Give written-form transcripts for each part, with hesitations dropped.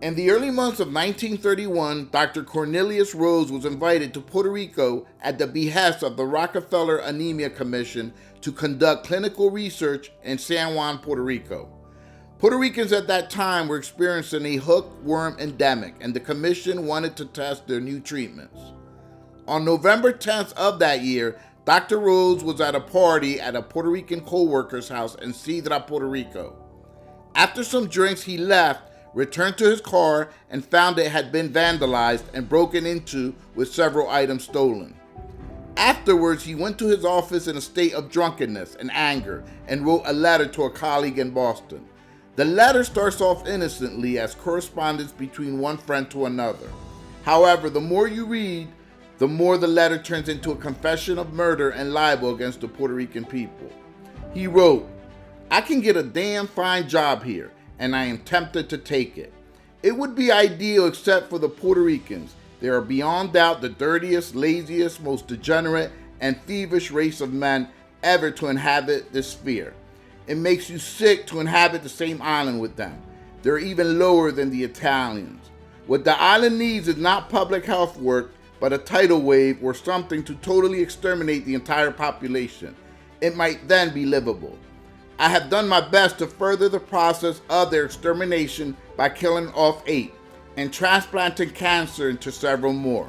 In the early months of 1931, Dr. Cornelius Rhoads was invited to Puerto Rico at the behest of the Rockefeller Anemia Commission to conduct clinical research in San Juan, Puerto Rico. Puerto Ricans at that time were experiencing a hookworm endemic, and the commission wanted to test their new treatments. On November 10th of that year, Dr. Rhoads was at a party at a Puerto Rican co-worker's house in Sidra, Puerto Rico. After some drinks, he left, returned to his car, and found it had been vandalized and broken into with several items stolen. Afterwards, he went to his office in a state of drunkenness and anger and wrote a letter to a colleague in Boston. The letter starts off innocently as correspondence between one friend to another. However, the more you read, the more the letter turns into a confession of murder and libel against the Puerto Rican people. He wrote, "I can get a damn fine job here, and I am tempted to take it. It would be ideal except for the Puerto Ricans. They are beyond doubt the dirtiest, laziest, most degenerate, and thievish race of men ever to inhabit this sphere. It makes you sick to inhabit the same island with them. They're even lower than the Italians. What the island needs is not public health work, but a tidal wave or something to totally exterminate the entire population. It might then be livable. I have done my best to further the process of their extermination by killing off 8 and transplanting cancer into several more.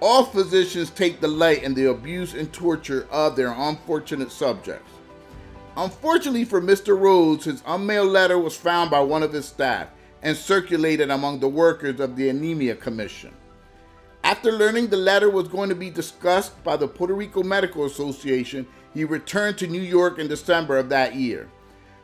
All physicians take delight in the abuse and torture of their unfortunate subjects." Unfortunately for Mr. Rhoads, his unmailed letter was found by one of his staff and circulated among the workers of the Anemia Commission. After learning the letter was going to be discussed by the Puerto Rico Medical Association, he returned to New York in December of that year.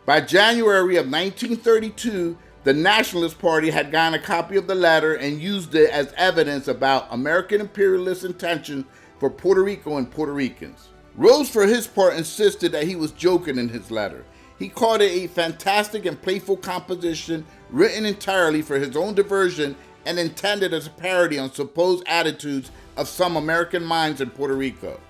By January of 1932, the Nationalist Party had gotten a copy of the letter and used it as evidence about American imperialist intentions for Puerto Rico and Puerto Ricans. Rhoads, for his part, insisted that he was joking in his letter. He called it a fantastic and playful composition written entirely for his own diversion and intended as a parody on supposed attitudes of some American minds in Puerto Rico.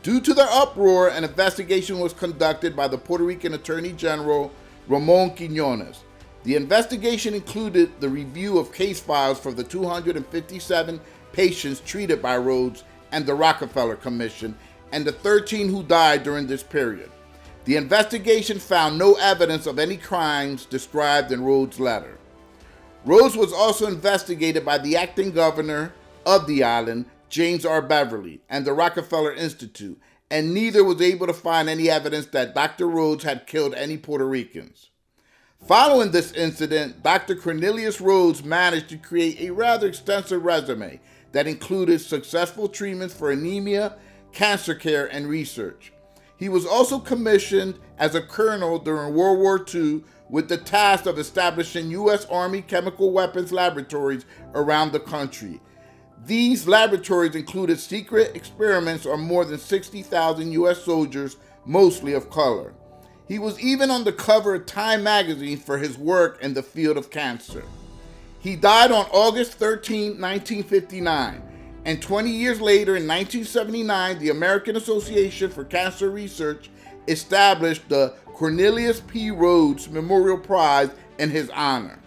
Due to the uproar, an investigation was conducted by the Puerto Rican Attorney General, Ramon Quiñones. The investigation included the review of case files for the 257 patients treated by Rhoads and the Rockefeller Commission, and the 13 who died during this period. The investigation found no evidence of any crimes described in Rhoads' letter. Rhoads was also investigated by the acting governor of the island, James R. Beverly, and the Rockefeller Institute, and neither was able to find any evidence that Dr. Rhoads had killed any Puerto Ricans. Following this incident, Dr. Cornelius Rhoads managed to create a rather extensive resume that included successful treatments for anemia, cancer care, and research. He was also commissioned as a colonel during World War II with the task of establishing U.S. Army chemical weapons laboratories around the country. These laboratories included secret experiments on more than 60,000 U.S. soldiers, mostly of color. He was even on the cover of Time magazine for his work in the field of cancer. He died on August 13, 1959, and 20 years later, in 1979, the American Association for Cancer Research established the Cornelius P. Rhoads Memorial Prize in his honor.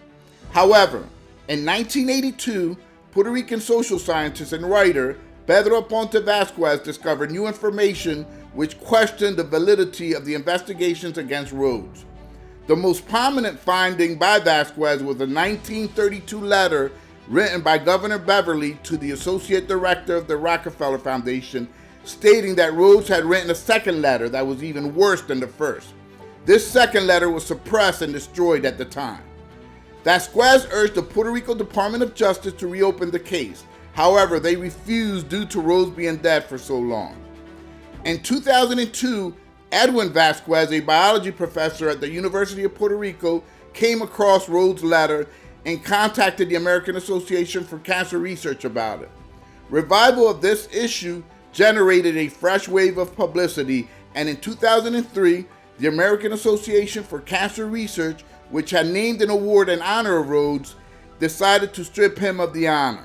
However, in 1982, Puerto Rican social scientist and writer Pedro Aponte Vasquez discovered new information which questioned the validity of the investigations against Rhoads. The most prominent finding by Vasquez was a 1932 letter written by Governor Beverly to the Associate Director of the Rockefeller Foundation, stating that Rhoads had written a second letter that was even worse than the first. This second letter was suppressed and destroyed at the time. Vasquez urged the Puerto Rico Department of Justice to reopen the case. However, they refused due to Rhoads being dead for so long. In 2002, Edwin Vasquez, a biology professor at the University of Puerto Rico, came across Rhoads' letter and contacted the American Association for Cancer Research about it. Revival of this issue generated a fresh wave of publicity, and in 2003, the American Association for Cancer Research, which had named an award in honor of Rhoads, decided to strip him of the honor.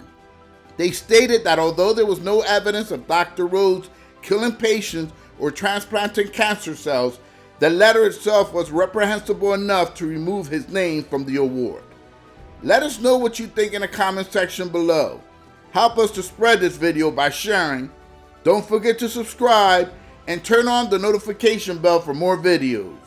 They stated that although there was no evidence of Dr. Rhoads killing patients or transplanting cancer cells, the letter itself was reprehensible enough to remove his name from the award. Let us know what you think in the comment section below. Help us to spread this video by sharing. Don't forget to subscribe and turn on the notification bell for more videos.